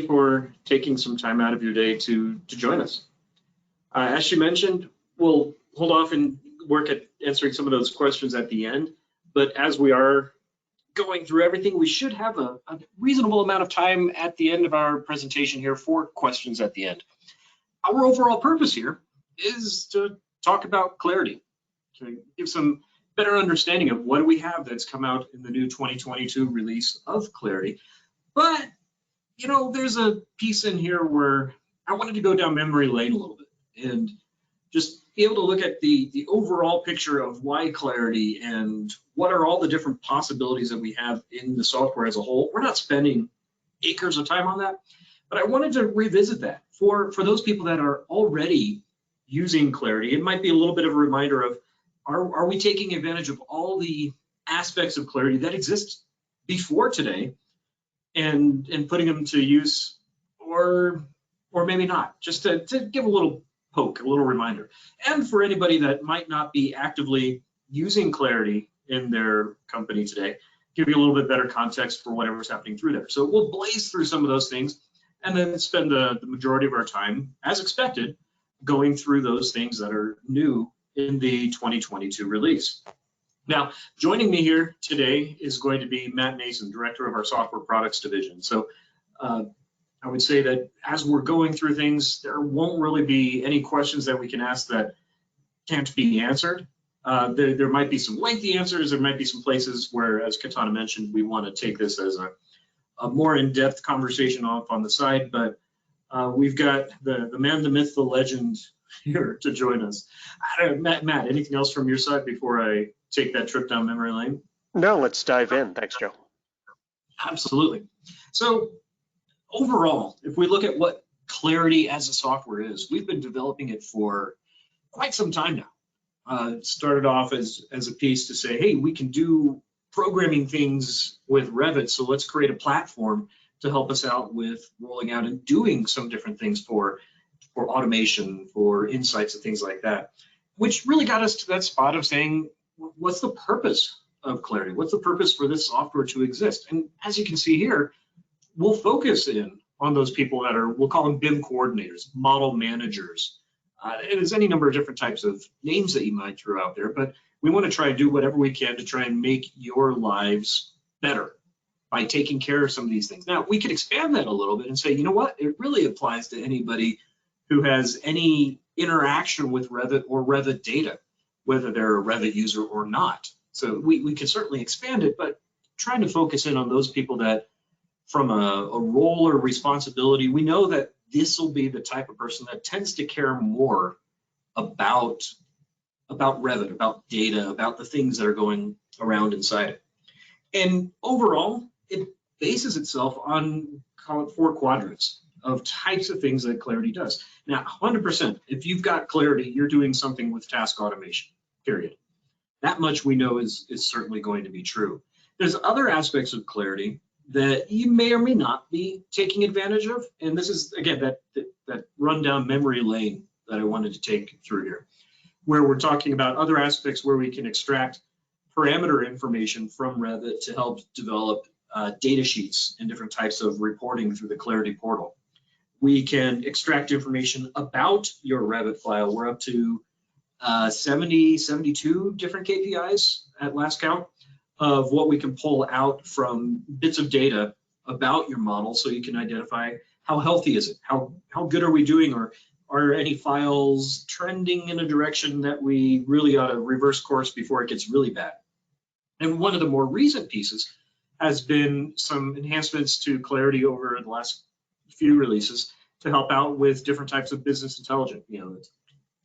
For taking some time out of your day to join us. As she mentioned, we'll hold off and work at answering some of those questions at the end, but as we are going through everything, we should have a reasonable amount of time at the end of our presentation here for questions at the end. Our overall purpose here is to talk about clarity, to give some better understanding of what do we have that's come out in the new 2022 release of Clarity. But you know, there's a piece in here where I wanted to go down memory lane a little bit and just be able to look at the overall picture of why Clarity and what are all the different possibilities that we have in the software as a whole. We're not spending acres of time on that, but I wanted to revisit that for those people that are already using Clarity. It might be a little bit of a reminder of, are we taking advantage of all the aspects of Clarity that exist before today and putting them to use, or maybe not, just to give a little poke, a little reminder. And for anybody that might not be actively using Clarity in their company today, give you a little bit better context for whatever's happening through there. So we'll blaze through some of those things and then spend the majority of our time, as expected, going through those things that are new in the 2022 release. Now, joining me here today is going to be Matt Nason, Director of our Software Products Division. So I would say that as we're going through things, there won't really be any questions that we can ask that can't be answered. There might be some lengthy answers. There might be some places where, as Katana mentioned, we want to take this as a more in-depth conversation off on the side, but we've got the man, the myth, the legend here to join us. Matt, anything else from your side before I take that trip down memory lane? No, let's dive in. Thanks, Joe. Absolutely. So overall, if we look at what Clarity as a software is, we've been developing it for quite some time now. It started off as a piece to say, hey, we can do programming things with REVIT, so let's create a platform to help us out with rolling out and doing some different things for automation, for insights and things like that, which really got us to that spot of saying, what's the purpose of Clarity? What's the purpose for this software to exist? And as you can see here, we'll focus in on those people that are, we'll call them BIM coordinators, model managers. And there's any number of different types of names that you might throw out there, but we want to try and do whatever we can to try and make your lives better by taking care of some of these things. Now, we could expand that a little bit and say, you know what, it really applies to anybody who has any interaction with Revit or Revit data, whether they're a Revit user or not. So we can certainly expand it, but trying to focus in on those people that from a role or responsibility, we know that this will be the type of person that tends to care more about Revit, about data, about the things that are going around inside it. And overall, it bases itself on, call it 4 quadrants of types of things that Clarity does. Now, 100%, if you've got Clarity, you're doing something with task automation, period. That much we know is certainly going to be true. There's other aspects of Clarity that you may or may not be taking advantage of. And this is, again, that rundown memory lane that I wanted to take through here, where we're talking about other aspects where we can extract parameter information from Revit to help develop data sheets and different types of reporting through the Clarity portal. We can extract information about your Revit file. We're up to 72 different KPIs at last count of what we can pull out from bits of data about your model, so you can identify how healthy is it, how good are we doing, or are any files trending in a direction that we really ought to reverse course before it gets really bad. And one of the more recent pieces has been some enhancements to Clarity over the last few releases to help out with different types of business intelligence, you know,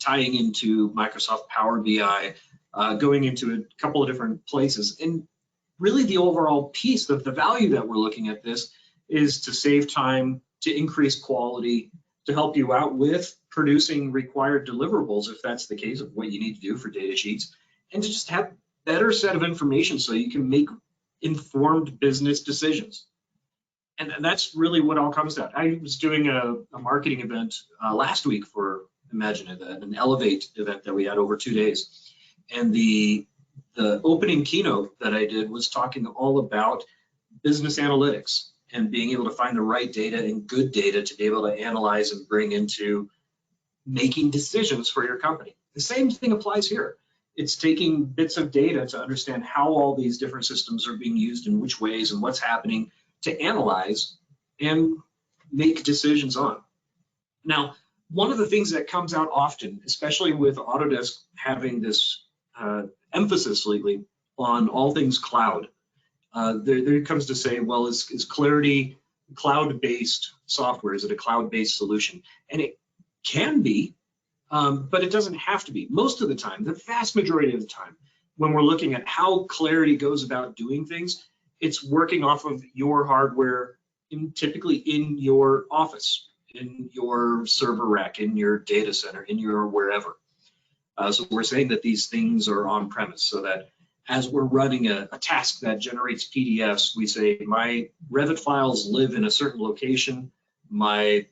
tying into Microsoft Power BI, going into a couple of different places. And really the overall piece of the value that we're looking at this is to save time, to increase quality, to help you out with producing required deliverables, if that's the case of what you need to do for data sheets, and to just have a better set of information so you can make informed business decisions. And that's really what all comes down. I was doing a marketing event last week for Imagine Event, an Elevate event that we had over 2 days. And the opening keynote that I did was talking all about business analytics and being able to find the right data and good data to be able to analyze and bring into making decisions for your company. The same thing applies here. It's taking bits of data to understand how all these different systems are being used in which ways and what's happening to analyze and make decisions on. Now, one of the things that comes out often, especially with Autodesk having this emphasis lately on all things cloud, there comes to say, well, is Clarity cloud-based software? Is it a cloud-based solution? And it can be, but it doesn't have to be. Most of the time, the vast majority of the time, when we're looking at how Clarity goes about doing things, it's working off of your hardware, typically in your office, in your server rack, in your data center, in your wherever. So we're saying that these things are on premise, so that as we're running a task that generates PDFs, we say my Revit files live in a certain location, my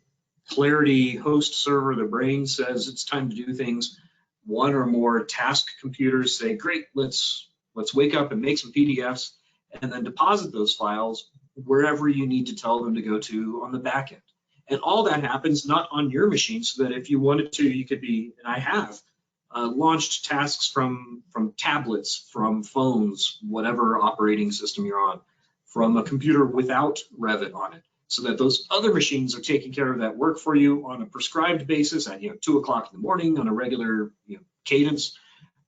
Clarity host server, the brain, says it's time to do things. One or more task computers say, great, let's wake up and make some PDFs and then deposit those files wherever you need to tell them to go to on the back end. And all that happens not on your machine, so that if you wanted to, you could be, and I have, launched tasks from tablets, from phones, whatever operating system you're on, from a computer without Revit on it, so that those other machines are taking care of that work for you on a prescribed basis at 2 o'clock in the morning on a regular cadence,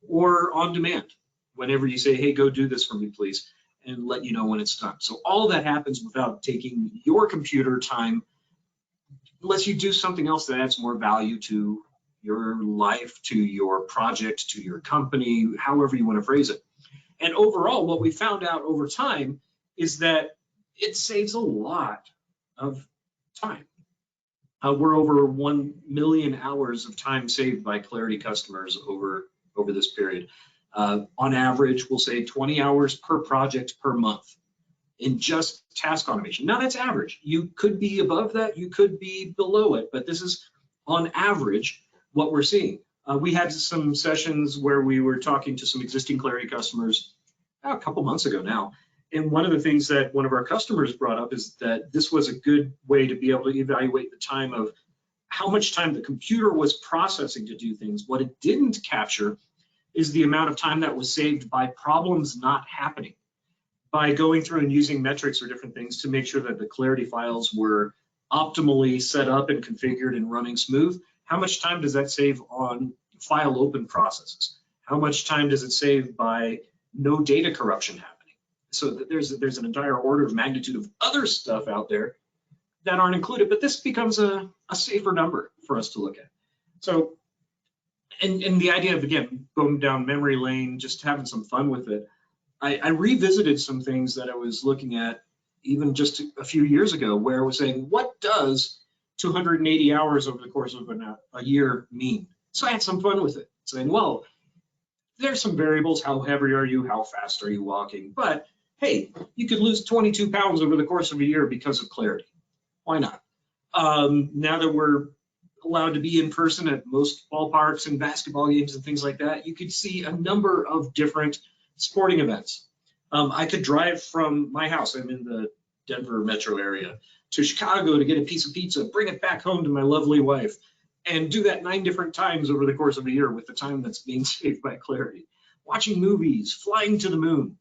or on demand, whenever you say, hey, go do this for me, please, and let you know when it's done. So all that happens without taking your computer time, unless you do something else that adds more value to your life, to your project, to your company, however you want to phrase it. And overall, what we found out over time is that it saves a lot of time. We're over 1 million hours of time saved by Clarity customers over this period. On average, we'll say 20 hours per project per month in just task automation. Now that's average. You could be above that, you could be below it, but this is on average what we're seeing. We had some sessions where we were talking to some existing Clarity customers a couple months ago now. And one of the things that one of our customers brought up is that this was a good way to be able to evaluate the time of how much time the computer was processing to do things. What it didn't capture is the amount of time that was saved by problems not happening, by going through and using metrics or different things to make sure that the Clarity files were optimally set up and configured and running smooth. How much time does that save on file open processes? How much time does it save by no data corruption happening? So that there's an entire order of magnitude of other stuff out there that aren't included, but this becomes a safer number for us to look at. So, and the idea of, again, going down memory lane, just having some fun with it, I revisited some things that I was looking at even just a few years ago, where I was saying, what does 280 hours over the course of a year mean? So I had some fun with it, saying, well, there's some variables. How heavy are you? How fast are you walking? But hey, you could lose 22 pounds over the course of a year because of Clarity. Why not? Now that we're allowed to be in person at most ballparks and basketball games and things like that, you could see a number of different sporting events. I could drive from my house, I'm in the Denver metro area, to Chicago to get a piece of pizza, bring it back home to my lovely wife, and do that 9 different times over the course of a year with the time that's being saved by Clarity. Watching movies, flying to the moon.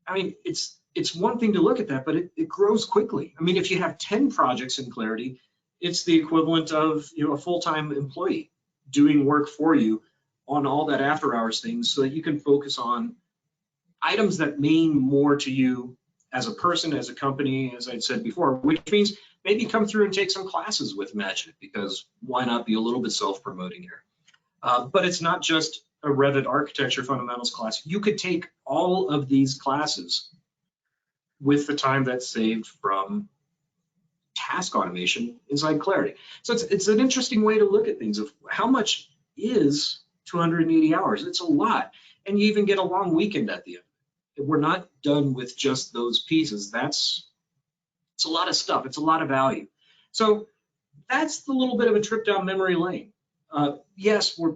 I mean, it's one thing to look at that, but it grows quickly. I mean, if you have 10 projects in Clarity, it's the equivalent of a full-time employee doing work for you on all that after-hours things, so that you can focus on items that mean more to you as a person, as a company, as I said before, which means maybe come through and take some classes with Imagine, because why not be a little bit self-promoting here? But it's not just a Revit architecture fundamentals class. You could take all of these classes with the time that's saved from task automation inside Clarity. So it's an interesting way to look at things of how much is 280 hours. It's a lot. And you even get a long weekend at the end. We're not done with just those pieces. It's a lot of stuff. It's a lot of value. So that's the little bit of a trip down memory lane. Yes, we're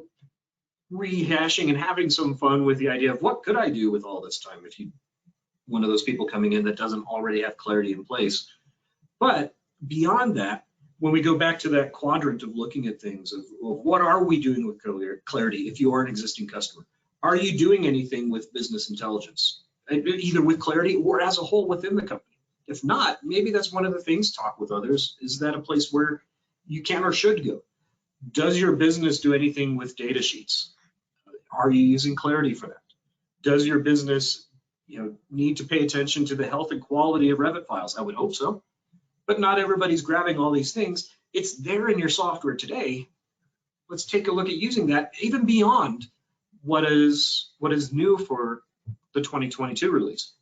rehashing and having some fun with the idea of what could I do with all this time. If you one of those people coming in that doesn't already have Clarity in place, But beyond that, when we go back to that quadrant of looking at things, of what are we doing with Clarity if you are an existing customer? Are you doing anything with business intelligence, either with Clarity or as a whole within the company? If not, maybe that's one of the things, talk with others. Is that a place where you can or should go? Does your business do anything with data sheets? Are you using Clarity for that? Does your business need to pay attention to the health and quality of REVIT files? I would hope so, but not everybody's grabbing all these things. It's there in your software today. Let's take a look at using that even beyond what is new for the 2022 release.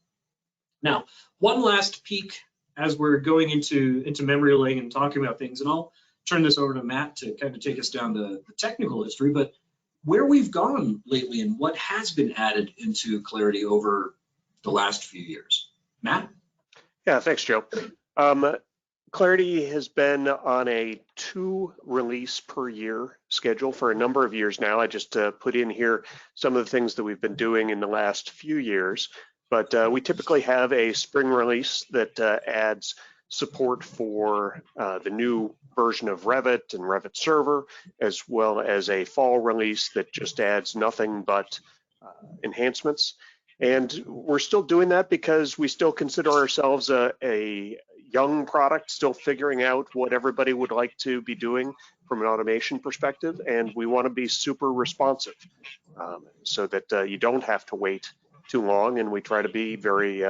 Now, one last peek as we're going into memory lane and talking about things, and I'll turn this over to Matt to kind of take us down the technical history, but where we've gone lately and what has been added into Clarity over the last few years. Matt? Yeah, thanks, Joe. Clarity has been on a 2 release per year schedule for a number of years now. I just put in here some of the things that we've been doing in the last few years, but we typically have a spring release that adds support for the new version of REVIT and REVIT Server, as well as a fall release that just adds nothing but enhancements. And we're still doing that because we still consider ourselves a young product, still figuring out what everybody would like to be doing from an automation perspective, and we want to be super responsive so that you don't have to wait too long, and we try to be very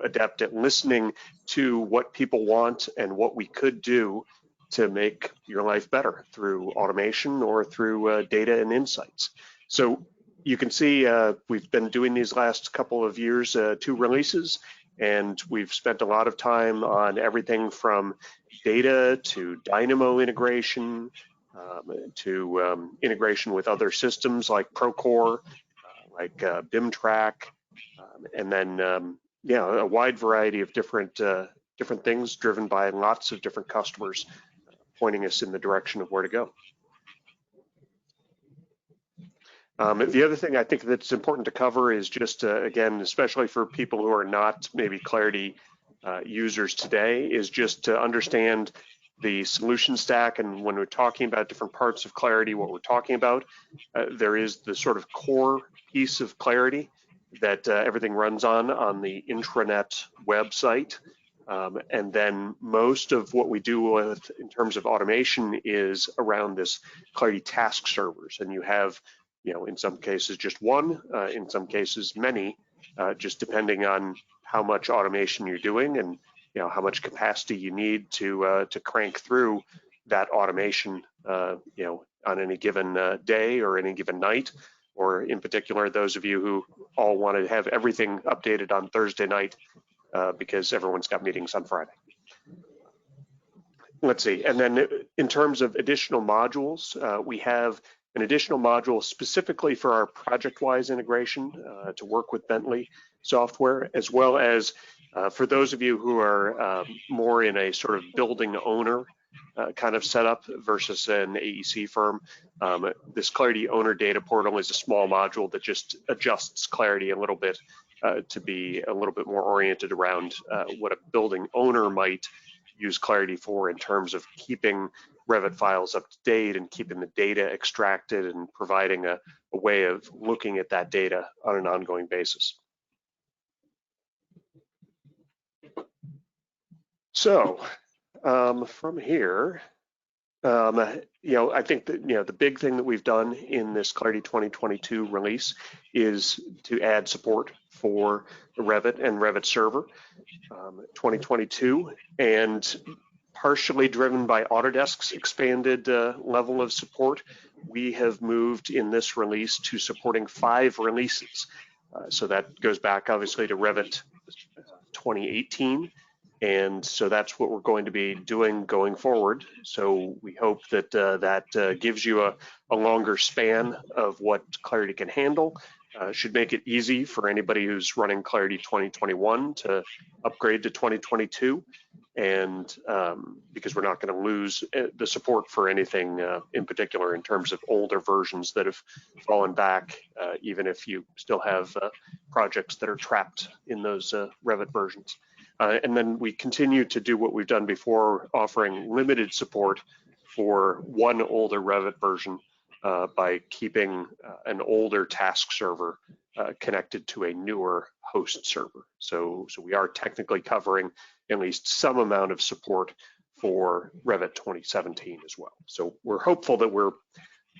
adept at listening to what people want and what we could do to make your life better through automation or through data and insights. So you can see we've been doing these last couple of years 2 releases, and we've spent a lot of time on everything from data to Dynamo integration to integration with other systems like Procore, like BIMTrack, and then a wide variety of different things driven by lots of different customers pointing us in the direction of where to go. The other thing I think that's important to cover is just, again, especially for people who are not maybe Clarity users today, is just to understand the solution stack. And when we're talking about different parts of Clarity, what we're talking about, there is the sort of core piece of Clarity that everything runs on the intranet website. And then most of what we do with in terms of automation is around this Clarity task servers. And you have, in some cases just one, in some cases many, just depending on how much automation you're doing and how much capacity you need to crank through that automation, on any given day or any given night, or in particular, those of you who all want to have everything updated on Thursday night because everyone's got meetings on Friday. Let's see, and then in terms of additional modules, we have an additional module specifically for our ProjectWise integration to work with Bentley software, as well as for those of you who are more in a sort of building owner kind of setup versus an AEC firm. This Clarity Owner Data Portal is a small module that just adjusts Clarity a little bit to be a little bit more oriented around what a building owner might use Clarity for in terms of keeping REVIT files up to date and keeping the data extracted and providing a way of looking at that data on an ongoing basis. So from here, I think that the big thing that we've done in this Clarity 2022 release is to add support for REVIT and REVIT Server 2022, and partially driven by Autodesk's expanded level of support, we have moved in this release to supporting 5 releases. So that goes back obviously to REVIT 2018. And so that's what we're going to be doing going forward. So we hope that that gives you a longer span of what Clarity can handle. Should make it easy for anybody who's running Clarity 2021 to upgrade to 2022. And because we're not going to lose the support for anything in particular in terms of older versions that have fallen back, even if you still have projects that are trapped in those REVIT versions. And then we continue to do what we've done before, offering limited support for one older Revit version by keeping an older task server connected to a newer host server. So we are technically covering at least some amount of support for Revit 2017 as well. So we're hopeful that we're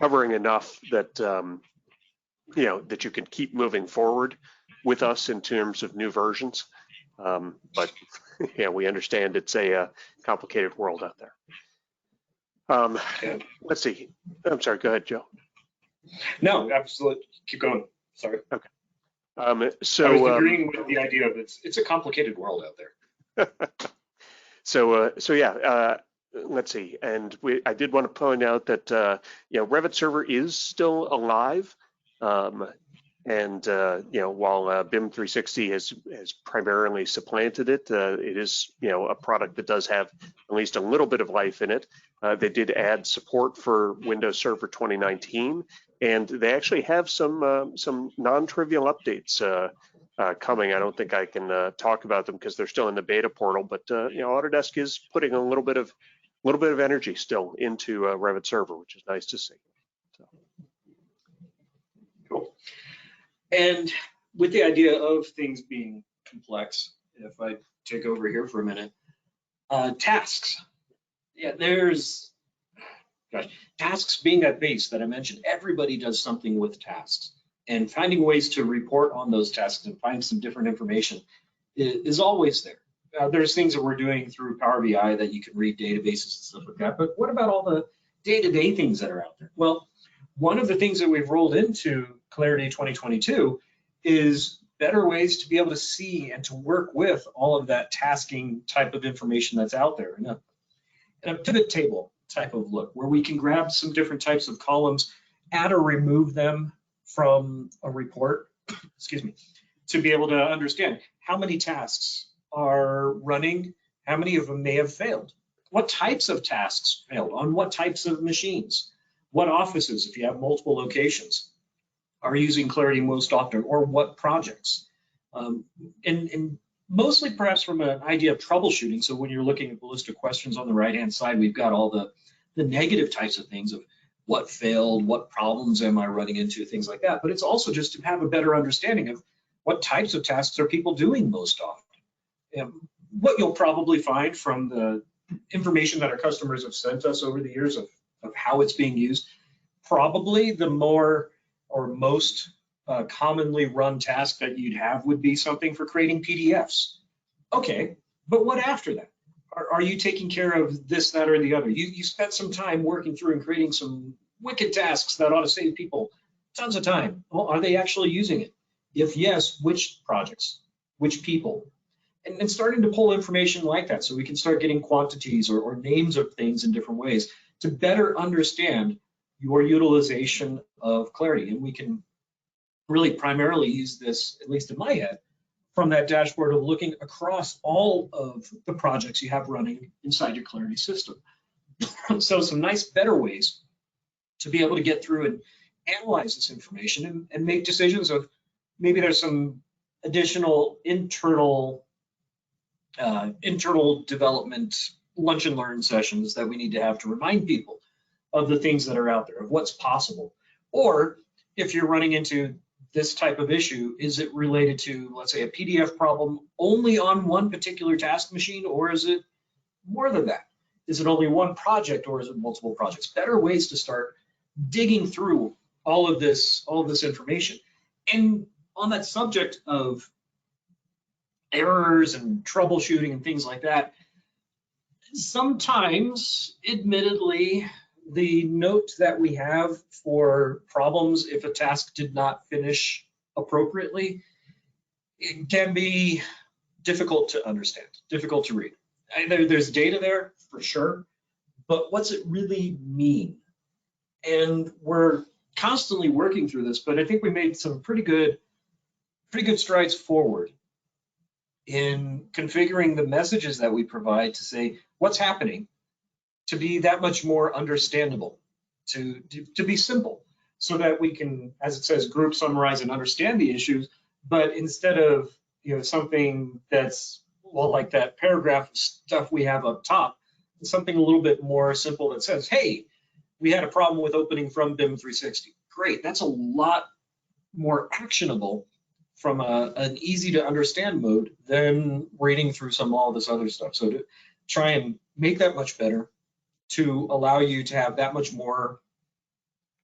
covering enough that that you can keep moving forward with us in terms of new versions. But yeah, we understand it's a complicated world out there. Let's see. I'm sorry. Go ahead, Joe. No, absolutely. Keep going. Sorry. Okay. So I was agreeing with the idea of it's a complicated world out there. So yeah. Let's see. And I did want to point out that Revit Server is still alive. And while BIM 360 has primarily supplanted it, it is a product that does have at least a little bit of life in it. They did add support for Windows Server 2019, and they actually have some non-trivial updates coming. I don't think I can talk about them because they're still in the beta portal, but Autodesk is putting a little bit of energy still into Revit Server, which is nice to see. So. Cool. And with the idea of things being complex, if I take over here for a minute, tasks. Yeah, tasks being that base that I mentioned. Everybody does something with tasks, and finding ways to report on those tasks and find some different information is always there. There's things that we're doing through Power BI that you can read databases and stuff like that, but what about all the day-to-day things that are out there? Well, one of the things that we've rolled into Clarity 2022 is better ways to be able to see and to work with all of that tasking type of information that's out there in a pivot table type of look, where we can grab some different types of columns, add or remove them from a report, excuse me, to be able to understand how many tasks are running, how many of them may have failed, what types of tasks failed, on what types of machines, what offices, if you have multiple locations, are using Clarity most often, or what projects. And mostly perhaps from an idea of troubleshooting. So when you're looking at the list of questions on the right-hand side, we've got all the negative types of things of what failed, what problems am I running into, things like that. But it's also just to have a better understanding of what types of tasks are people doing most often. And what you'll probably find from the information that our customers have sent us over the years of how it's being used, probably the more or most commonly run task that you'd have would be something for creating PDFs. Okay, but what after that? Are you taking care of this, that, or the other? You spent some time working through and creating some wicked tasks that ought to save people tons of time. Well, are they actually using it? If yes, which projects, which people? And starting to pull information like that so we can start getting quantities or names of things in different ways to better understand your utilization of Clarity. And we can really primarily use this, at least in my head, from that dashboard of looking across all of the projects you have running inside your Clarity system. So some nice, better ways to be able to get through and analyze this information and make decisions of maybe there's some additional internal development lunch and learn sessions that we need to have to remind people of the things that are out there, of what's possible. Or if you're running into this type of issue, is it related to, let's say, a PDF problem only on one particular task machine, or is it more than that? Is it only one project, or is it multiple projects? Better ways to start digging through all of this information. And on that subject of errors and troubleshooting and things like that, sometimes, admittedly, the note that we have for problems if a task did not finish appropriately, it can be difficult to understand, difficult to read. There's data there for sure, but what's it really mean? And we're constantly working through this, but I think we made some pretty good strides forward in configuring the messages that we provide to say what's happening, to be that much more understandable, to be simple, so that we can, as it says, group, summarize, and understand the issues. But instead of something that's well, like that paragraph of stuff we have up top, something a little bit more simple that says, hey, we had a problem with opening from BIM 360. Great, that's a lot more actionable from an easy to understand mode than reading through all this other stuff. So to try and make that much better, to allow you to have that much more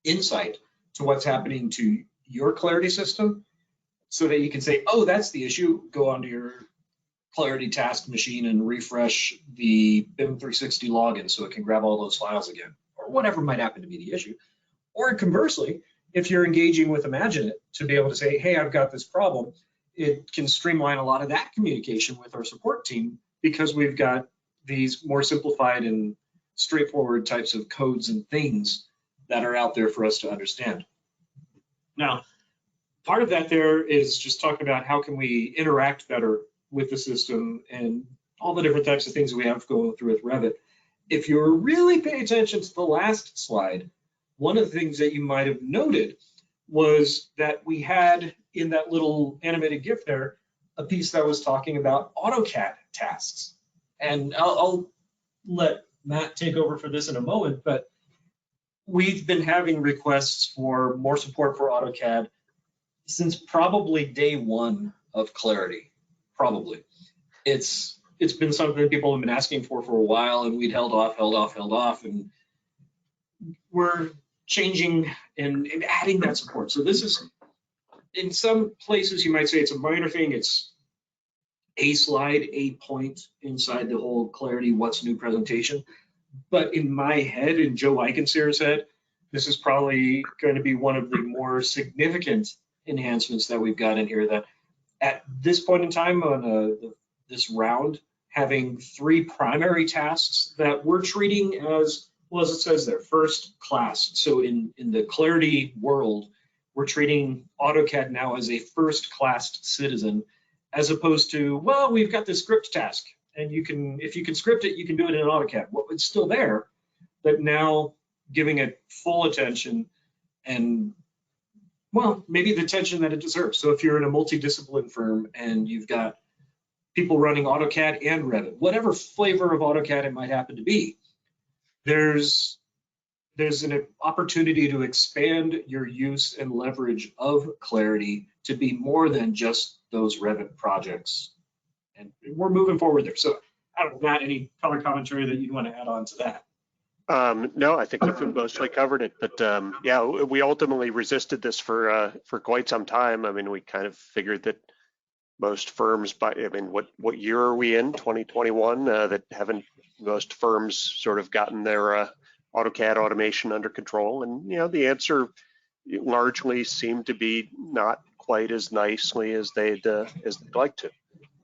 insight to what's happening to your Clarity system, so that you can say, oh, that's the issue, go onto your Clarity task machine and refresh the BIM 360 login so it can grab all those files again, or whatever might happen to be the issue. Or conversely, if you're engaging with Imagine It, to be able to say, hey, I've got this problem, it can streamline a lot of that communication with our support team, because we've got these more simplified and straightforward types of codes and things that are out there for us to understand. Now, part of that there is just talking about how can we interact better with the system and all the different types of things we have going through with Revit. If you're really paying attention to the last slide, one of the things that you might have noted was that we had in that little animated GIF there, a piece that was talking about AutoCAD tasks. And I'll let Matt take over for this in a moment, but we've been having requests for more support for AutoCAD since probably day one of Clarity, probably. It's been something people have been asking for a while, and we'd held off, and we're changing and adding that support. So this is, in some places you might say it's a minor thing, it's a slide, a point inside the whole Clarity What's New presentation. But in my head, in Joe Eichenseer's head, this is probably going to be one of the more significant enhancements that we've got in here, that at this point in time on this round, having 3 primary tasks that we're treating as, well, as it says there, first class. So in the Clarity world, we're treating AutoCAD now as a first class citizen, as opposed to, well, we've got this script task, and you can, if you can script it, you can do it in AutoCAD. Well, it's still there, but now giving it full attention and, well, maybe the attention that it deserves. So if you're in a multidiscipline firm and you've got people running AutoCAD and Revit, whatever flavor of AutoCAD it might happen to be, there's an opportunity to expand your use and leverage of Clarity to be more than just those Revit projects. And we're moving forward there. So I don't know, Matt, any color commentary that you'd want to add on to that? No, I think we've mostly covered it, but yeah, we ultimately resisted this for quite some time. I mean, we kind of figured that most firms, what year are we in, 2021, that haven't most firms sort of gotten their AutoCAD automation under control? And, the answer largely seemed to be not quite as nicely as they'd like to,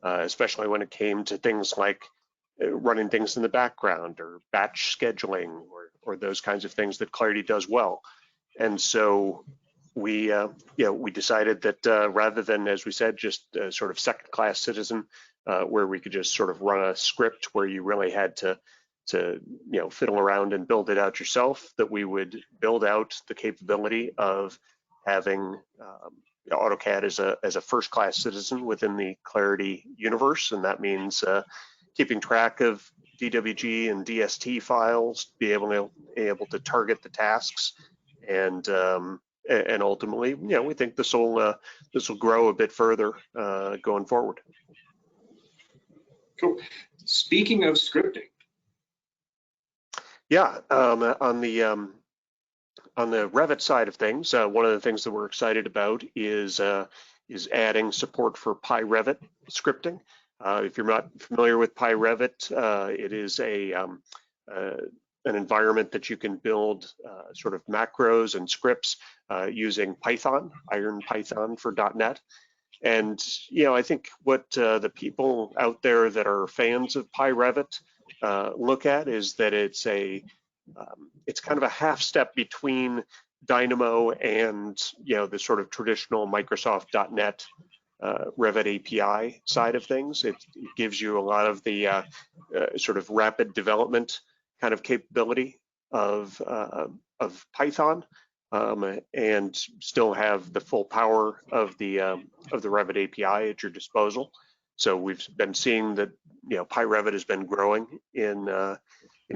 especially when it came to things like running things in the background or batch scheduling or those kinds of things that Clarity does well. And so we decided that rather than, as we said, just a sort of second class citizen, where we could just sort of run a script where you really had to fiddle around and build it out yourself, that we would build out the capability of having AutoCAD as a first class citizen within the Clarity universe. And that means keeping track of DWG and DST files, be able to target the tasks, and ultimately, we think this will grow a bit further going forward. Cool. Speaking of scripting. Yeah, on the Revit side of things, one of the things that we're excited about is adding support for PyRevit scripting. If you're not familiar with PyRevit, it is an environment that you can build sort of macros and scripts using Python, Iron Python for .NET. And I think what the people out there that are fans of PyRevit look at is that it's kind of a half step between Dynamo and the sort of traditional Microsoft .NET Revit API side of things. It gives you a lot of the sort of rapid development kind of capability of Python, and still have the full power of the Revit API at your disposal. So we've been seeing that, you know, PyRevit has been growing in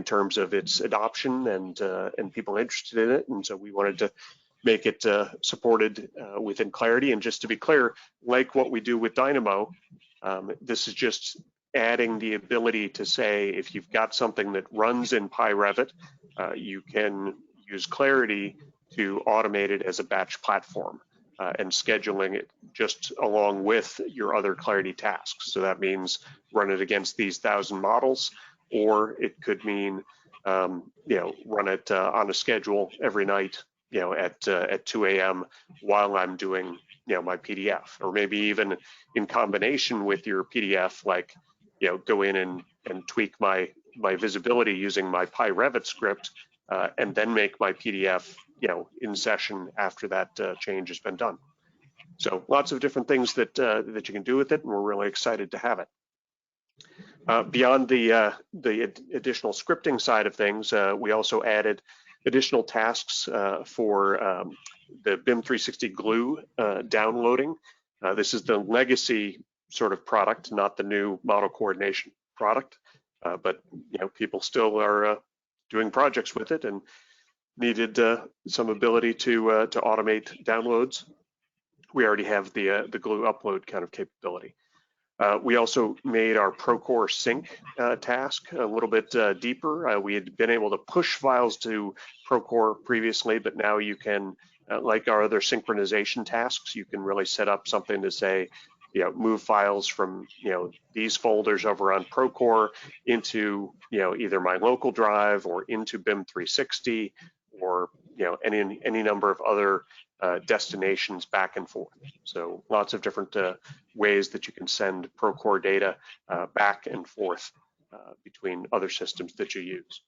terms of its adoption and people interested in it, and so we wanted to make it supported within Clarity. And just to be clear, like what we do with Dynamo, this is just adding the ability to say, if you've got something that runs in PyRevit, you can use Clarity to automate it as a batch platform and scheduling it just along with your other Clarity tasks. So that means run it against these 1,000 models, or it could mean, you know, run it on a schedule every night, you know, at 2 a.m. while I'm doing, you know, my PDF, or maybe even in combination with your PDF, like, you know, go in and tweak my visibility using my PyRevit script, and then make my PDF, you know, in session after that change has been done. So lots of different things that that you can do with it, and we're really excited to have it. Beyond the additional scripting side of things, we also added additional tasks for the BIM 360 Glue downloading. This is the legacy sort of product, not the new model coordination product, but you know, people still are doing projects with it and needed some ability to automate downloads. We already have the Glue upload kind of capability. We also made our Procore sync task a little bit deeper. We had been able to push files to Procore previously, but now you can, like our other synchronization tasks, you can really set up something to say, you know, move files from, you know, these folders over on Procore into, you know, either my local drive or into BIM 360, or, you know, any number of other destinations back and forth. So lots of different ways that you can send Procore data back and forth between other systems that you use.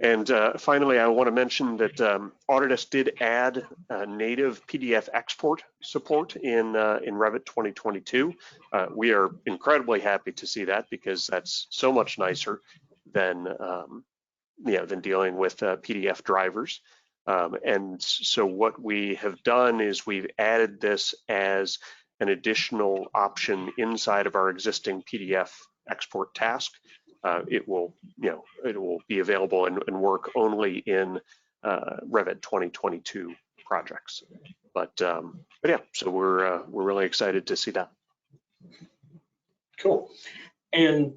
And finally, I want to mention that Autodesk did add native PDF export support in Revit 2022. We are incredibly happy to see that, because that's so much nicer than you know, than dealing with PDF drivers. And so what we have done is we've added this as an additional option inside of our existing PDF export task. It will, you know, it will be available and work only in Revit 2022 projects. But yeah, so we're really excited to see that. Cool. And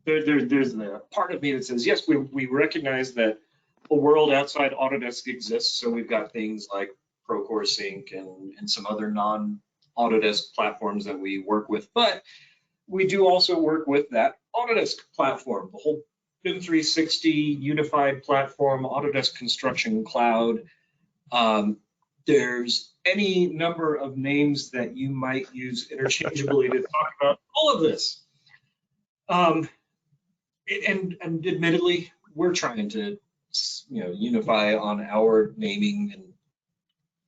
there's the part of me that says, yes, we recognize that a world outside Autodesk exists. So we've got things like Procore Sync and some other non-Autodesk platforms that we work with, but we do also work with that Autodesk platform, the whole BIM 360 unified platform, Autodesk Construction Cloud. There's any number of names that you might use interchangeably to talk about all of this. And admittedly, we're trying to, you know, unify on our naming and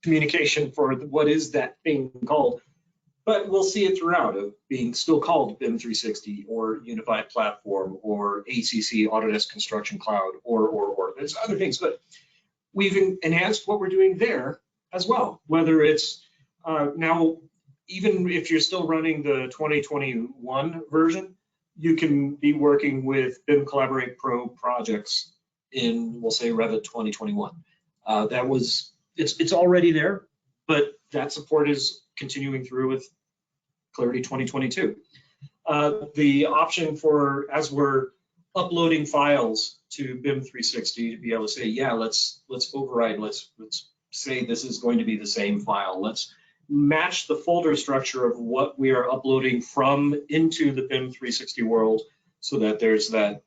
communication for what is that thing called. But we'll see it throughout of being still called BIM 360 or Unified Platform or ACC, Autodesk Construction Cloud, or there's other things, but we've enhanced what we're doing there as well. Whether it's now, even if you're still running the 2021 version, you can be working with BIM Collaborate Pro projects in, we'll say, Revit 2021. It's already there, but that support is continuing through with Clarity 2022. The option for, as we're uploading files to BIM 360, to be able to say, yeah, let's override, let's say this is going to be the same file. Let's match the folder structure of what we are uploading from into the BIM 360 world, so that there's that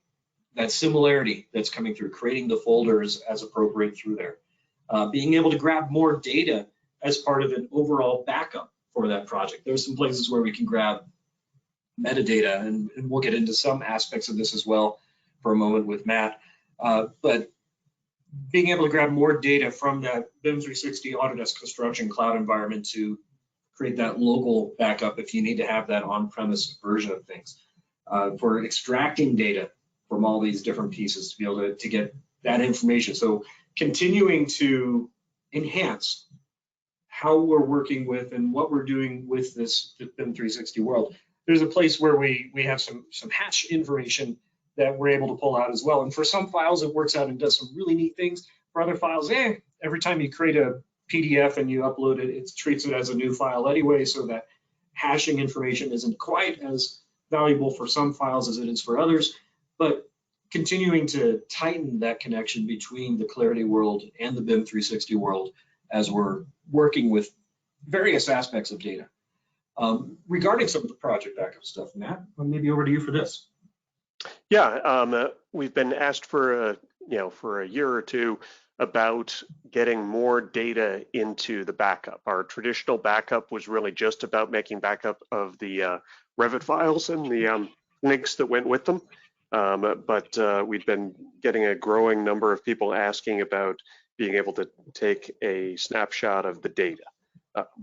similarity that's coming through, creating the folders as appropriate through there. Being able to grab more data as part of an overall backup for that project. There's some places where we can grab metadata, and we'll get into some aspects of this as well for a moment with Matt. But being able to grab more data from that BIM 360 Autodesk Construction Cloud environment to create that local backup if you need to have that on-premise version of things. For extracting data from all these different pieces to be able to get that information. So continuing to enhance how we're working with and what we're doing with this BIM 360 world. There's a place where we have some hash information that we're able to pull out as well. And for some files, it works out and does some really neat things. For other files, every time you create a PDF and you upload it, it treats it as a new file anyway, so that hashing information isn't quite as valuable for some files as it is for others. But continuing to tighten that connection between the Clarity world and the BIM 360 world as we're working with various aspects of data. Regarding some of the project backup stuff, Matt, maybe over to you for this. Yeah, we've been asked for a year or two about getting more data into the backup. Our traditional backup was really just about making backup of the REVIT files and the links that went with them. But we've been getting a growing number of people asking about being able to take a snapshot of the data.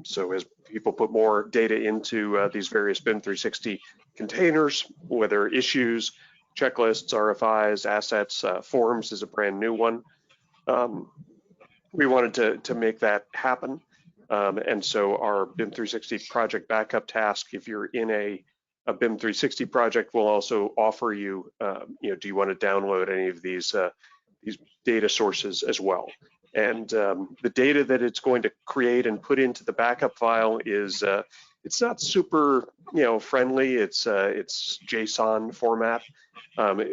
So as people put more data into these various BIM 360 containers, whether issues, checklists, RFIs, assets, forms is a brand new one. We wanted to make that happen. And so our BIM 360 project backup task, if you're in a BIM 360 project, will also offer you, do you want to download any of these data sources as well? And the data that it's going to create and put into the backup file is, it's not super, friendly. It's JSON format,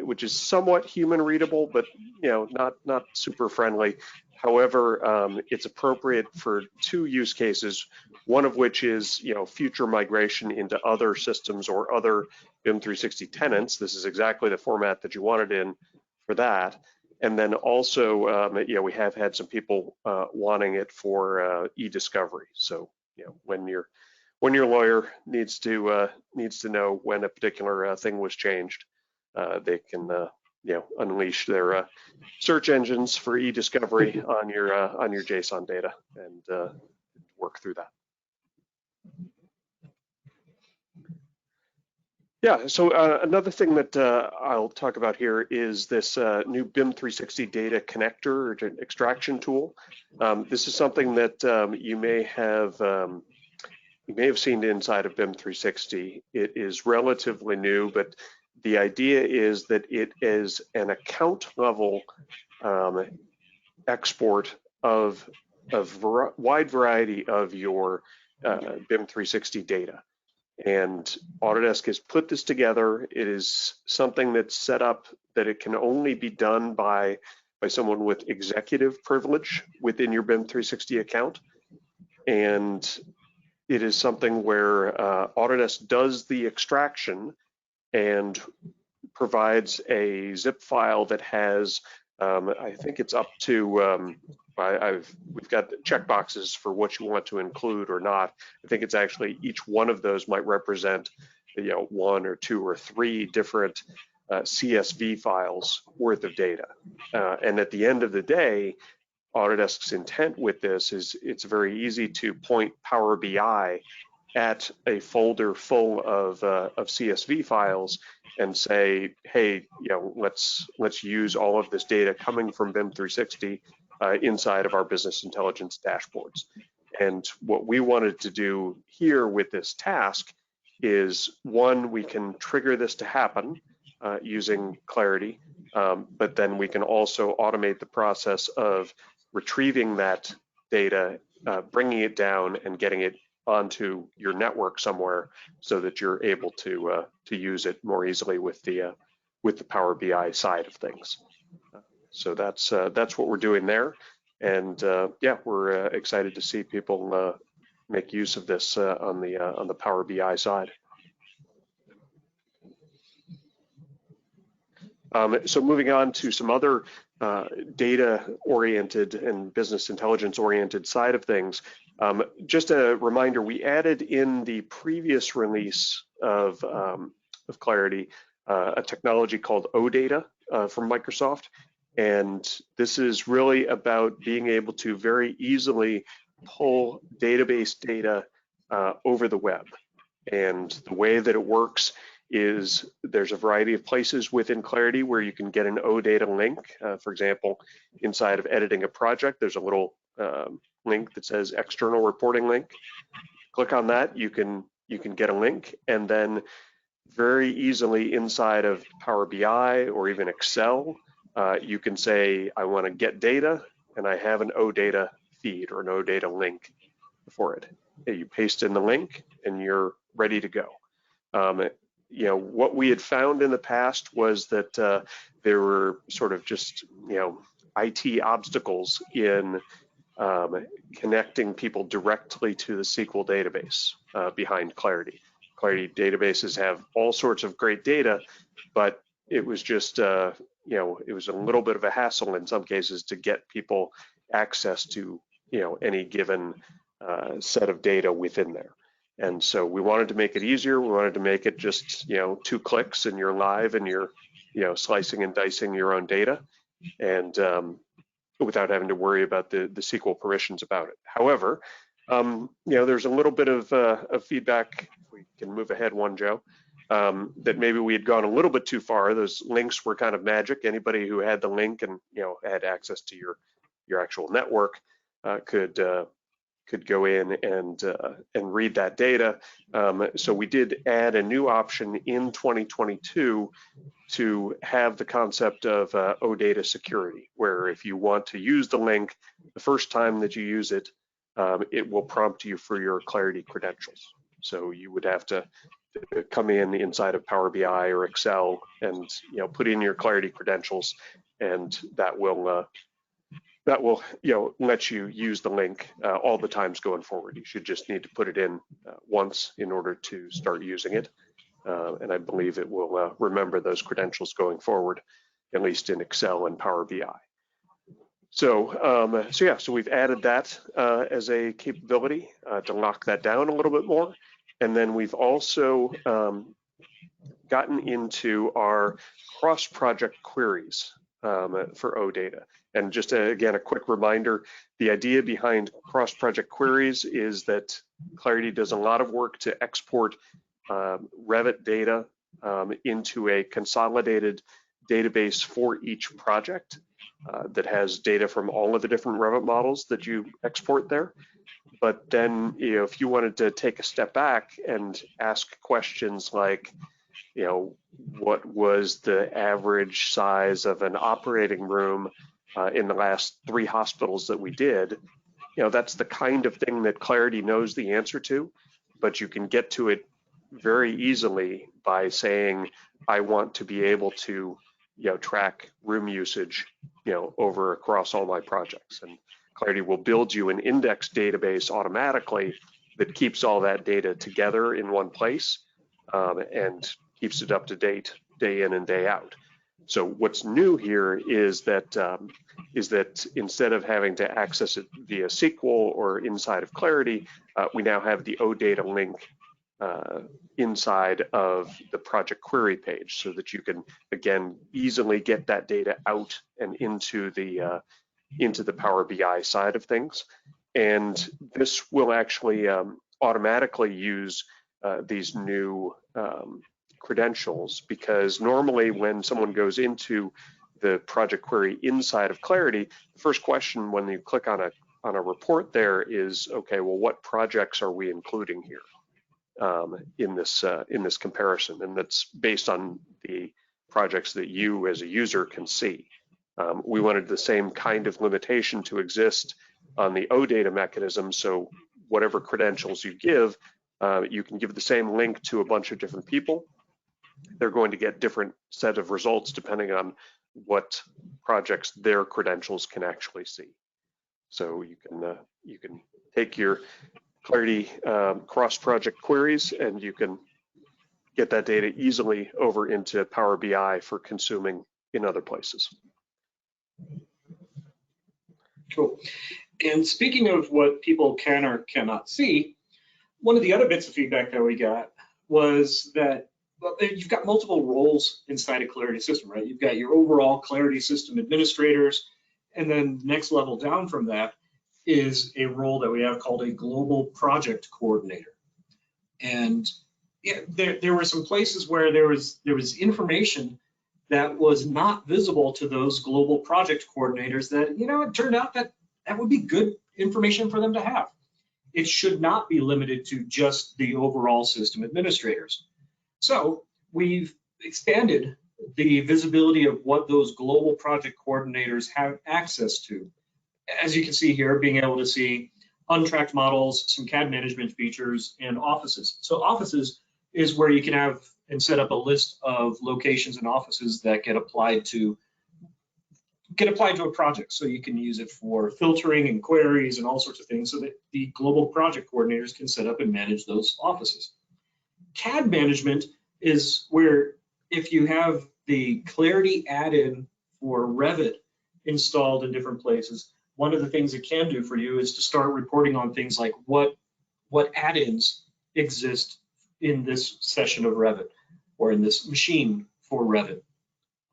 which is somewhat human readable, but not super friendly. However, it's appropriate for two use cases, one of which is future migration into other systems or other BIM 360 tenants. This is exactly the format that you wanted in for that. And then also, we have had some people wanting it for e-discovery. So when your lawyer needs to know when a particular thing was changed, they can unleash their search engines for e-discovery on your JSON data and work through that. Yeah, so another thing that I'll talk about here is this new BIM 360 data connector or extraction tool. This is something that you may have seen inside of BIM 360. It is relatively new, but the idea is that it is an account level export of a wide variety of your BIM 360 data. And Autodesk has put this together. It is something that's set up that it can only be done by someone with executive privilege within your BIM 360 account. And it is something where Autodesk does the extraction and provides a zip file that has, I think it's up to, we've got checkboxes for what you want to include or not. I think it's actually each one of those might represent, one or two or three different CSV files worth of data. And at the end of the day, Autodesk's intent with this is it's very easy to point Power BI at a folder full of CSV files and say, hey, let's use all of this data coming from BIM 360 inside of our business intelligence dashboards. And what we wanted to do here with this task is, one, we can trigger this to happen using Clarity, but then we can also automate the process of retrieving that data, bringing it down and getting it onto your network somewhere so that you're able to use it more easily with the Power BI side of things. So that's what we're doing there, and yeah, we're excited to see people make use of this on the Power BI side. So moving on to some other data-oriented and business intelligence-oriented side of things. Just a reminder, we added in the previous release of Clarity a technology called ODATA from Microsoft. And this is really about being able to very easily pull database data over the web. And the way that it works is there's a variety of places within Clarity where you can get an OData link. For example, inside of editing a project, there's a little link that says external reporting link. Click on that, you can get a link, and then very easily inside of Power BI or even Excel, you can say, I want to get data, and I have an ODATA feed or an ODATA link for it. You paste in the link and you're ready to go. You know, what we had found in the past was that there were sort of just, you know, IT obstacles in connecting people directly to the SQL database behind Clarity. Clarity databases have all sorts of great data, but it was just, you know, it was a little bit of a hassle in some cases to get people access to, you know, any given set of data within there. And so we wanted to make it easier. We wanted to make it just, you know, 2 clicks and you're live and you're, you know, slicing and dicing your own data, and without having to worry about the SQL permissions about it. However, you know, there's a little bit of feedback, if we can move ahead one, Joe, that maybe we had gone a little bit too far. Those links were kind of magic. Anybody who had the link and, you know, had access to your actual network could go in and read that data. So we did add a new option in 2022 to have the concept of ODATA security, where if you want to use the link, the first time that you use it, it will prompt you for your Clarity credentials. So you would have to come in inside of Power BI or Excel and, you know, put in your Clarity credentials, and that will you know, let you use the link all the times going forward. You should just need to put it in once in order to start using it. And I believe it will remember those credentials going forward, at least in Excel and Power BI. So, so we've added that as a capability to lock that down a little bit more. And then we've also gotten into our cross-project queries for ODATA. And just again, a quick reminder, the idea behind cross-project queries is that Clarity does a lot of work to export REVIT data into a consolidated database for each project that has data from all of the different REVIT models that you export there. But then, you know, if you wanted to take a step back and ask questions like, you know, what was the average size of an operating room in the last 3 hospitals that we did, you know, that's the kind of thing that Clarity knows the answer to, but you can get to it very easily by saying, I want to be able to, you know, track room usage, you know, over across all my projects. And Clarity will build you an index database automatically that keeps all that data together in one place and keeps it up to date day in and day out. So what's new here is that instead of having to access it via SQL or inside of Clarity, we now have the ODATA link inside of the project query page, so that you can again easily get that data out and into the Power BI side of things. And this will actually automatically use these new credentials, because normally when someone goes into the project query inside of Clarity, the first question when you click on a report there is, okay, well, what projects are we including here in this comparison? And that's based on the projects that you as a user can see. We wanted the same kind of limitation to exist on the ODATA mechanism, so whatever credentials you can give the same link to a bunch of different people. They're going to get different set of results depending on what projects their credentials can actually see. So you can take your Clarity cross-project queries and you can get that data easily over into Power BI for consuming in other places. Cool. And speaking of what people can or cannot see, one of the other bits of feedback that we got was that, well, you've got multiple roles inside a Clarity system, right? You've got your overall Clarity system administrators, and then the next level down from that is a role that we have called a global project coordinator. And yeah, there were some places where there was information that was not visible to those global project coordinators that, you know, it turned out that that would be good information for them to have. It should not be limited to just the overall system administrators. So we've expanded the visibility of what those global project coordinators have access to. As you can see here, being able to see untracked models, some CAD management features, and offices. So offices is where you can have and set up a list of locations and offices that get applied to a project. So you can use it for filtering and queries and all sorts of things so that the global project coordinators can set up and manage those offices. CAD management is where if you have the Clarity add-in for Revit installed in different places, one of the things it can do for you is to start reporting on things like what add-ins exist in this session of Revit or in this machine for Revit.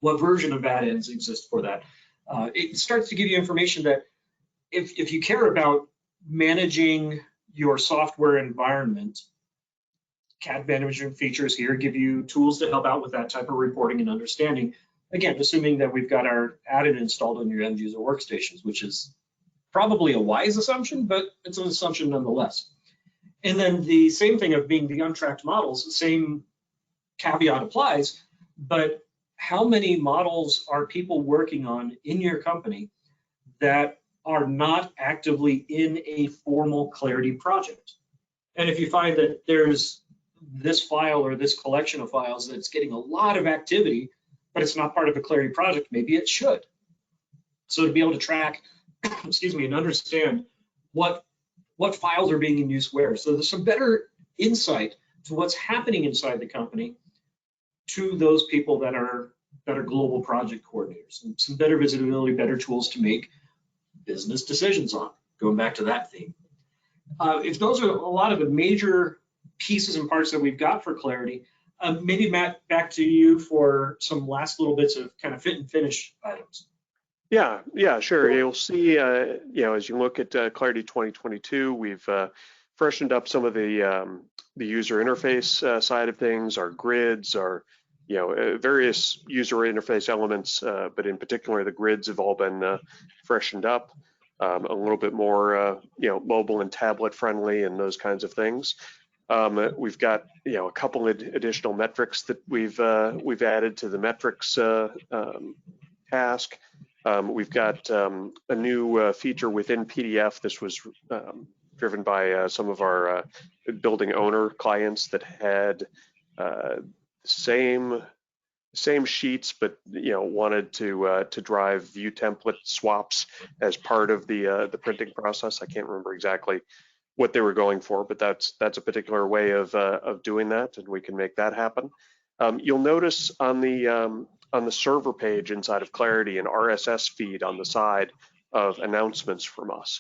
What version of add-ins exist for that? It starts to give you information that if you care about managing your software environment, CAD management features here give you tools to help out with that type of reporting and understanding. Again, assuming that we've got our add-in installed on your end user workstations, which is probably a wise assumption, but it's an assumption nonetheless. And then the same thing of being the untracked models, the same caveat applies, but how many models are people working on in your company that are not actively in a formal Clarity project? And if you find that there's this file or this collection of files that's getting a lot of activity, but it's not part of a Clarity project, maybe it should. So to be able to track, excuse me, and understand what files are being in use where. So there's some better insight to what's happening inside the company to those people that are global project coordinators, and some better visibility, better tools to make business decisions on, going back to that theme. If those are a lot of the major pieces and parts that we've got for Clarity, maybe Matt, back to you for some last little bits of kind of fit and finish items. Yeah, sure. You'll see, as you look at Clarity 2022, we've freshened up some of the user interface side of things, our grids, our various user interface elements, but in particular the grids have all been freshened up, a little bit more mobile and tablet friendly and those kinds of things. We've got a couple of additional metrics that we've added to the metrics task. We've got a new feature within PDF. This was driven by some of our building owner clients that had same sheets, but wanted to drive view template swaps as part of the printing process. I can't remember exactly what they were going for, but that's a particular way of doing that, and we can make that happen. You'll notice on the server page inside of Clarity an RSS feed on the side of announcements from us.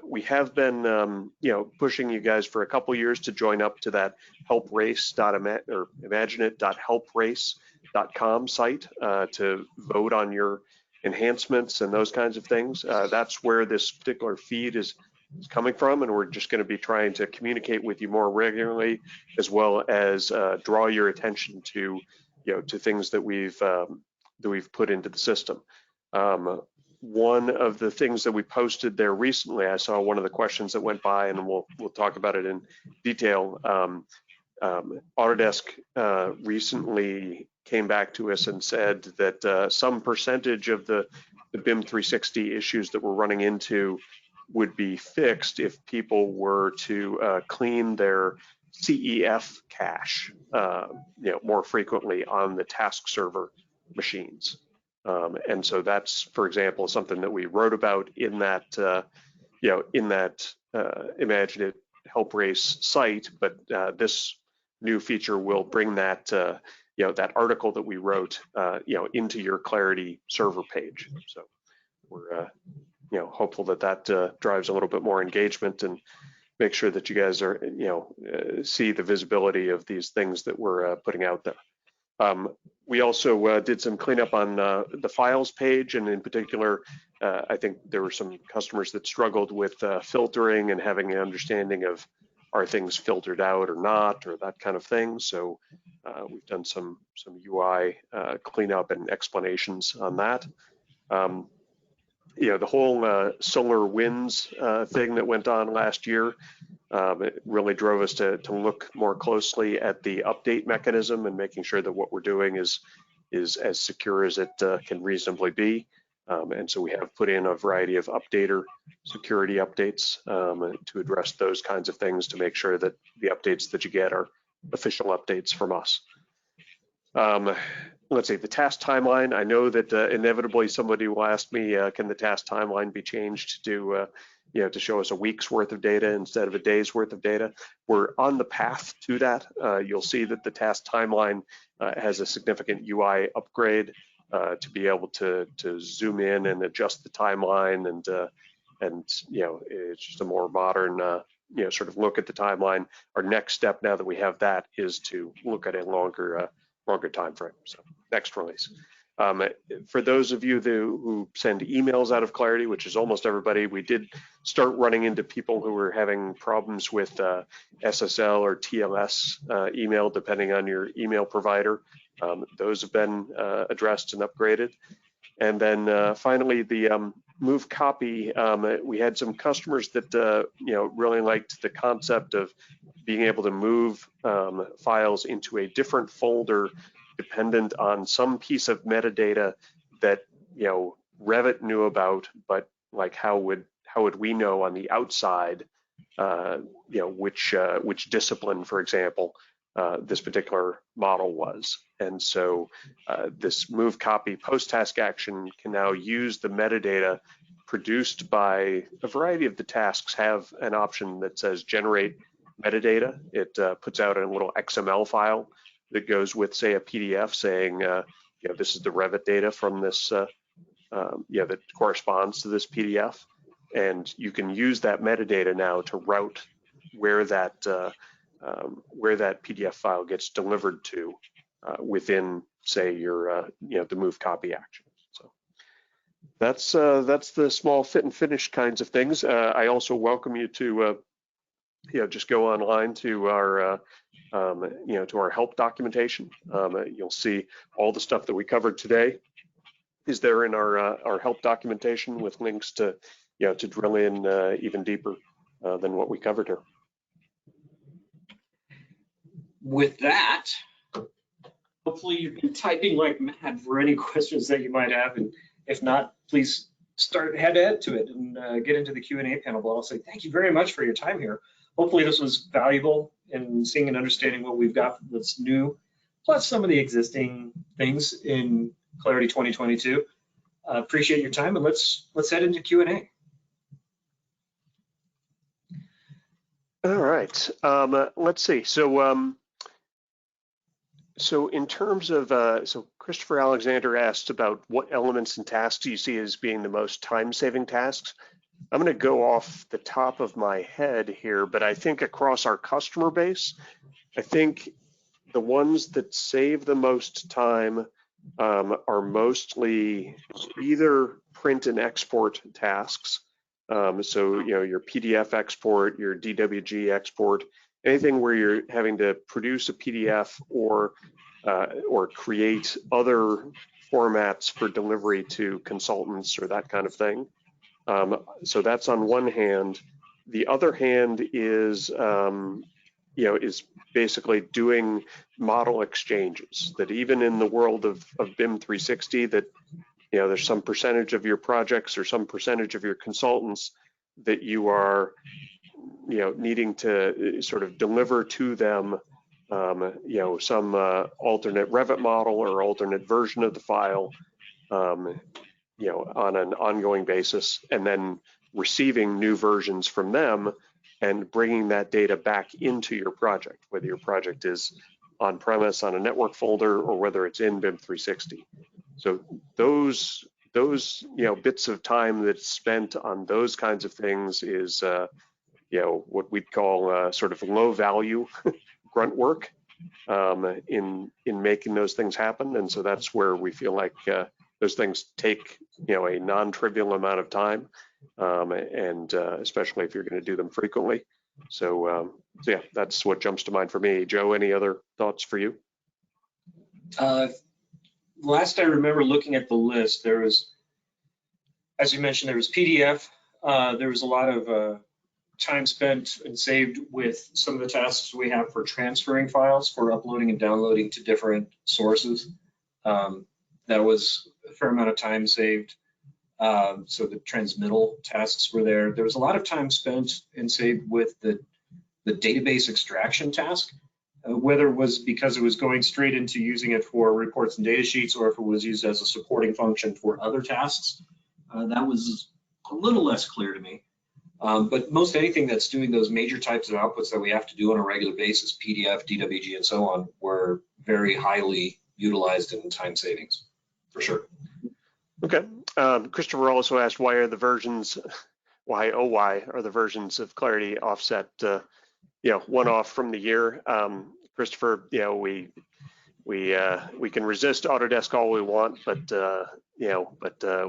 We have been pushing you guys for a couple years to join up to that imagineit.helprace.com site to vote on your enhancements and those kinds of things. That's where this particular feed is coming from, and we're just going to be trying to communicate with you more regularly, as well as draw your attention to things that we've put into the system. One of the things that we posted there recently, I saw one of the questions that went by, and we'll talk about it in detail. Autodesk recently came back to us and said that some percentage of the BIM 360 issues that we're running into would be fixed if people were to clean their CEF cache more frequently on the task server machines. And so that's, for example, something that we wrote about in that Imagine It Help Race site, but this new feature will bring that that article that we wrote into your Clarity server page. So we're hopeful that drives a little bit more engagement and make sure that you guys are see the visibility of these things that we're putting out there. We also did some cleanup on the files page, and in particular, I think there were some customers that struggled with filtering and having an understanding of are things filtered out or not, or that kind of thing. So we've done some UI cleanup and explanations on that. the whole solar winds thing that went on last year, it really drove us to look more closely at the update mechanism and making sure that what we're doing is as secure as it can reasonably be. And so we have put in a variety of updater security updates to address those kinds of things, to make sure that the updates that you get are official updates from us. Let's see, the task timeline. I know that inevitably somebody will ask me, can the task timeline be changed to show us a week's worth of data instead of a day's worth of data? We're on the path to that. You'll see that the task timeline has a significant UI upgrade to be able to zoom in and adjust the timeline, and it's just a more modern sort of look at the timeline. Our next step, now that we have that, is to look at a longer time frame. So next release. For those of you who send emails out of Clarity, which is almost everybody, we did start running into people who were having problems with SSL or TLS email, depending on your email provider. Those have been addressed and upgraded. And then finally, the move copy. We had some customers that really liked the concept of being able to move files into a different folder dependent on some piece of metadata that Revit knew about, but like how would we know on the outside which discipline, for example, this particular model was. And so this move copy post task action can now use the metadata produced by a variety of the tasks. Have an option that says generate metadata. It puts out a little XML file that goes with, say, a PDF saying, this is the Revit data from this, that corresponds to this PDF. And you can use that metadata now to route where that PDF file gets delivered to within, say, your, the move copy action. So that's the small fit and finish kinds of things. I also welcome you to, just go online to our, to our help documentation. You'll see all the stuff that we covered today is there in our help documentation, with links to, to drill in even deeper than what we covered here. With that, hopefully you've been typing like mad for any questions that you might have, and if not, please head to it and get into the Q&A panel. But I'll say thank you very much for your time here. Hopefully this was valuable in seeing and understanding what we've got that's new, plus some of the existing things in Clarity 2022. Appreciate your time, and let's head into Q&A. All right, let's see. So in terms of, so Christopher Alexander asked about what elements and tasks you see as being the most time-saving tasks. I'm going to go off the top of my head here, but I think across our customer base, I think the ones that save the most time are mostly either print and export tasks. So, your PDF export, your DWG export, anything where you're having to produce a PDF or create other formats for delivery to consultants or that kind of thing. So that's on one hand. The other hand is, is basically doing model exchanges. That even in the world of BIM 360, that there's some percentage of your projects or some percentage of your consultants that you are, needing to sort of deliver to them, some alternate Revit model or alternate version of the file, on an ongoing basis, and then receiving new versions from them and bringing that data back into your project, whether your project is on premise on a network folder or whether it's in BIM 360. So those bits of time that's spent on those kinds of things is what we'd call sort of low value grunt work in making those things happen. And so that's where we feel like those things take a non-trivial amount of time, and especially if you're going to do them frequently. So yeah, that's what jumps to mind for me. Joe, any other thoughts for you? Last I remember looking at the list, there was As you mentioned, there was PDF. There was a lot of time spent and saved with some of the tasks we have for transferring files, for uploading and downloading to different sources. That was a fair amount of time saved. So the transmittal tasks were there. There was a lot of time spent and saved with the database extraction task, whether it was because it was going straight into using it for reports and data sheets, or if it was used as a supporting function for other tasks. That was a little less clear to me. But most anything that's doing those major types of outputs that we have to do on a regular basis, PDF, DWG, and so on, were very highly utilized in time savings, for sure. Okay. Christopher also asked, why are the versions, why are the versions of Clarity offset, one off from the year? Christopher, we can resist Autodesk all we want, but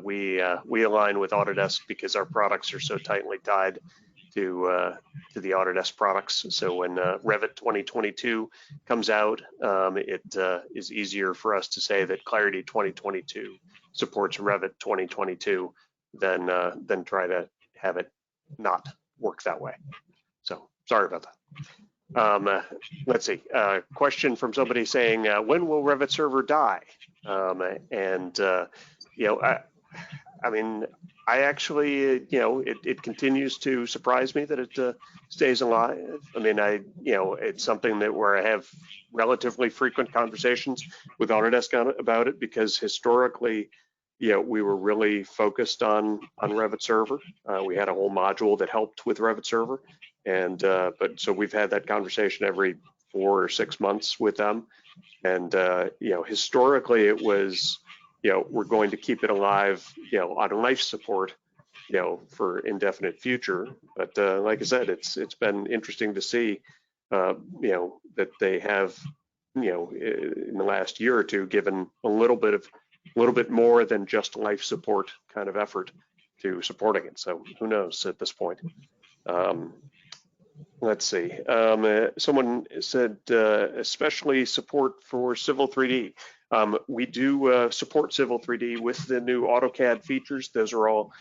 we align with Autodesk because our products are so tightly tied to the Autodesk products. So when REVIT 2022 comes out, it is easier for us to say that Clarity 2022 supports REVIT 2022 than try to have it not work that way. So sorry about that. Let's see. Question from somebody saying, when will Revit Server die? I mean, I actually, it continues to surprise me that it stays alive. I mean, it's something where I have relatively frequent conversations with Autodesk about it, because historically, we were really focused on Revit Server. We had a whole module that helped with Revit Server. But so we've had that conversation every 4 or 6 months with them. And, historically it was, we're going to keep it alive, on life support, for indefinite future. But like I said, it's been interesting to see, that they have, in the last year or two, given a little bit more than just life support kind of effort to supporting it. So who knows at this point. Let's see. Someone said, especially support for Civil 3D. We do support Civil 3D with the new AutoCAD features. Those are all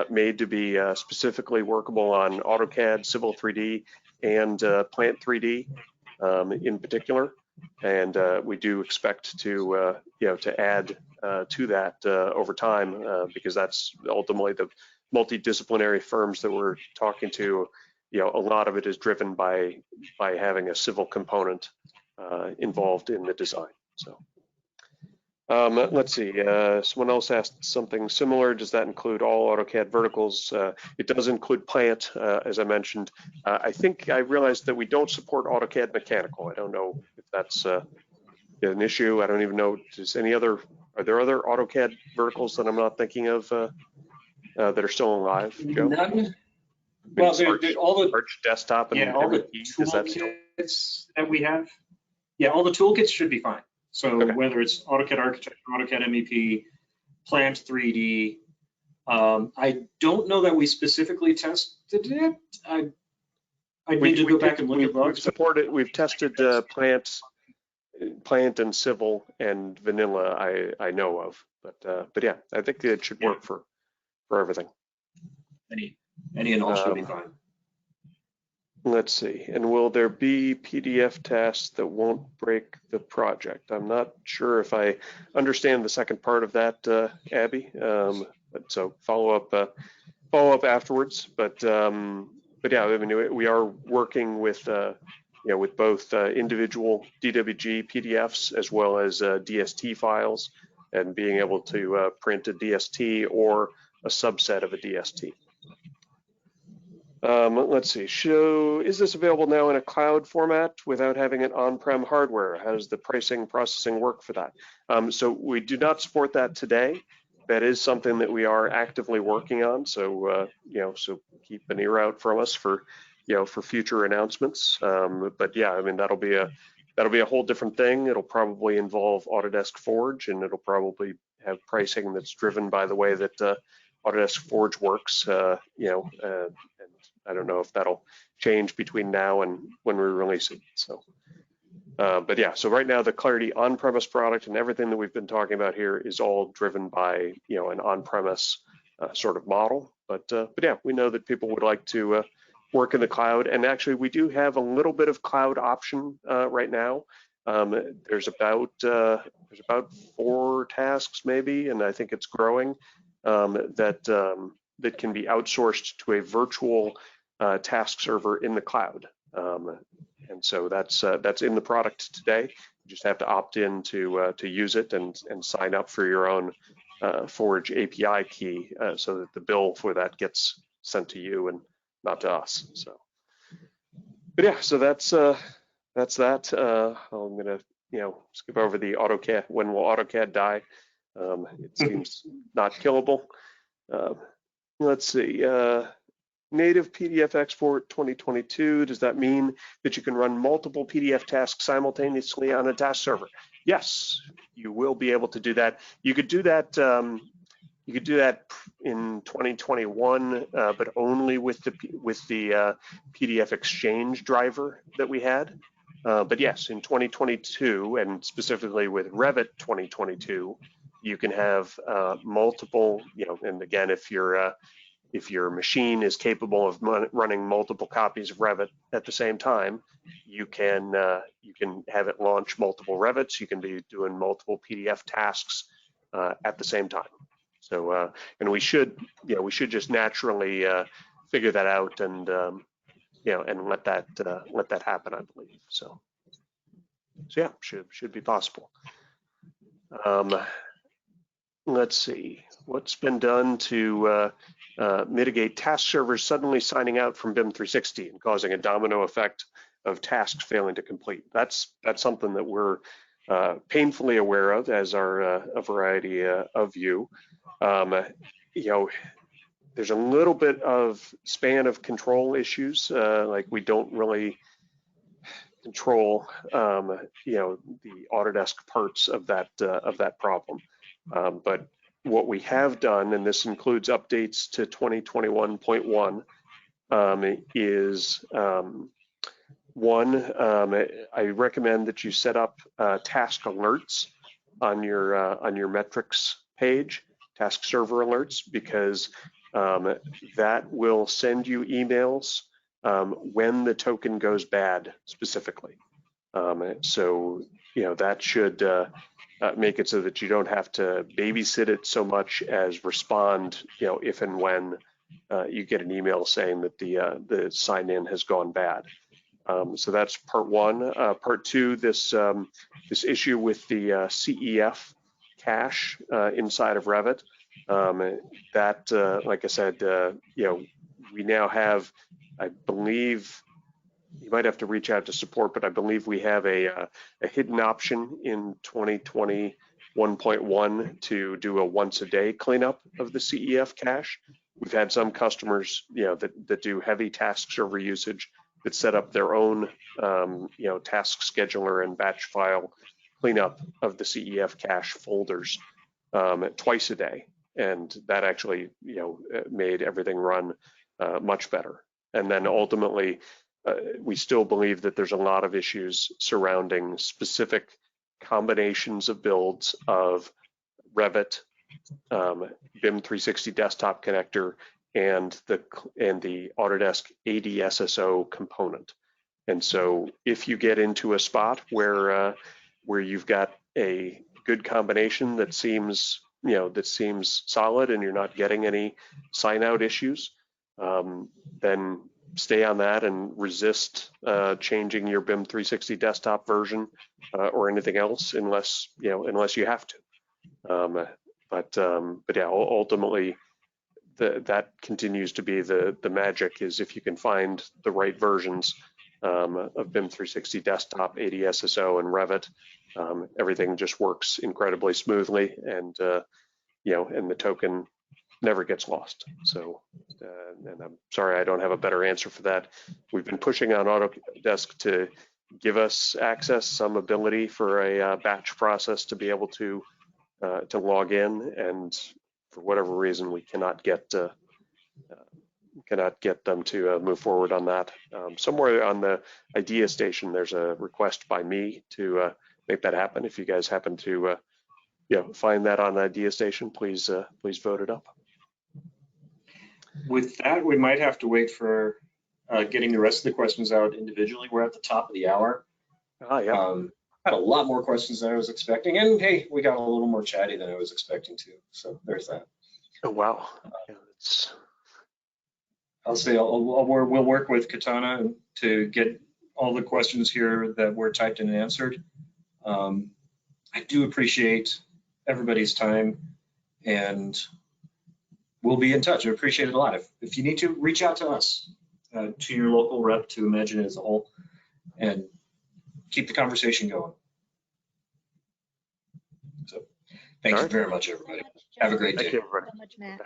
made to be specifically workable on AutoCAD, Civil 3D, and Plant 3D in particular. And we do expect to, to add to that over time, because that's ultimately the multidisciplinary firms that we're talking to. A lot of it is driven by having a civil component involved in the design. So let's see, someone else asked something similar. Does that include all AutoCAD verticals? It does include plant, as I mentioned. I think I realized that we don't support AutoCAD mechanical. I don't know if that's an issue. I don't even know, are there other AutoCAD verticals that I'm not thinking of that are still alive, Joe? None. Well, all the Arch desktop and all the toolkits that we have, all the toolkits should be fine. So okay. Whether it's AutoCAD Architect, AutoCAD MEP, Plant 3D, I don't know that we specifically tested it. I need to go back and look at logs. We've tested Plant and Civil and Vanilla. I know of, but yeah, I think it should work for everything. Any and all should be fine. Let's see. And will there be PDF tasks that won't break the project? I'm not sure if I understand the second part of that, Abby. But so follow up afterwards. But yeah, I mean, we are working with with both individual DWG PDFs as well as DST files, and being able to print a DST or a subset of a DST. Let's see, is this available now in a cloud format without having an on-prem hardware? How does the pricing processing work for that? So we do not support that today. That is something that we are actively working on. So, so keep an ear out from us for future announcements. But yeah, I mean, that'll be a whole different thing. It'll probably involve Autodesk Forge, and it'll probably have pricing that's driven by the way that Autodesk Forge works, and I don't know if that'll change between now and when we release it. So, but yeah, so right now the Clarity on-premise product and everything that we've been talking about here is all driven by, an on-premise sort of model. But yeah, we know that people would like to work in the cloud, and actually we do have a little bit of cloud option right now. There's about 4 tasks maybe, and I think it's growing, that can be outsourced to a virtual task server in the cloud. And so that's in the product today. You just have to opt in to use it and sign up for your own Forge API key so that the bill for that gets sent to you and not to us. So, but yeah, so that's that. I'm gonna skip over the AutoCAD. When will AutoCAD die? It seems not killable. Let's see. Native PDF export 2022. Does that mean that you can run multiple PDF tasks simultaneously on a task server? Yes, you will be able to do that. You could do that. You could do that in 2021, but only with the PDF Exchange driver that we had. But yes, in 2022, and specifically with REVIT 2022, you can have multiple. And again, if your machine is capable of running multiple copies of REVIT at the same time, you can have it launch multiple REVITs. You can be doing multiple PDF tasks at the same time. So and we should just naturally figure that out and and let that happen, I believe. So yeah, should be possible. Let's see what's been done to mitigate task servers suddenly signing out from BIM 360 and causing a domino effect of tasks failing to complete. That's something that we're painfully aware of, as are a variety of you. There's a little bit of span of control issues, like we don't really control the Autodesk parts of that problem. But what we have done, and this includes updates to 2021.1, is one, I recommend that you set up task alerts on your metrics page, task server alerts, because that will send you emails when the token goes bad specifically. So that should make it so that you don't have to babysit it so much as respond, if and when you get an email saying that the sign-in has gone bad. So that's part one. Part two, this issue with the CEF cache inside of REVIT. That, like I said, we now have, I believe, you might have to reach out to support, but I believe we have a hidden option in 2021.1 to do a once a day cleanup of the CEF cache. We've had some customers, that do heavy task server usage that set up their own, task scheduler and batch file cleanup of the CEF cache folders twice a day. And that actually, made everything run much better. And then ultimately, we still believe that there's a lot of issues surrounding specific combinations of builds of REVIT, BIM 360 desktop connector, and the Autodesk ADSSO component. And so if you get into a spot where you've got a good combination that seems solid and you're not getting any sign out issues, then stay on that and resist changing your BIM 360 desktop version or anything else unless you have to. But yeah, ultimately that continues to be the magic, is if you can find the right versions of BIM 360 desktop, ADSSO, and REVIT, everything just works incredibly smoothly, and and the token never gets lost. So, and I'm sorry I don't have a better answer for that. We've been pushing on Autodesk to give us access, some ability for a batch process to be able to log in, and for whatever reason we cannot get them to move forward on that. Somewhere on the idea station, there's a request by me to make that happen. If you guys happen to find that on the idea station, please vote it up. With that, we might have to wait for getting the rest of the questions out individually. We're at the top of the hour. Yeah. Had a lot more questions than I was expecting, and hey, we got a little more chatty than I was expecting to. So there's that. Oh, wow. Yeah, it's, I'll say we'll work with Katana to get all the questions here that were typed in and answered. I do appreciate everybody's time, and we'll be in touch. I appreciate it a lot. If you need to, reach out to us, to your local rep, to Imagine as a whole, and keep the conversation going. So thank you very much, everybody. Have a great day. thank you, everybody. So much, Matt.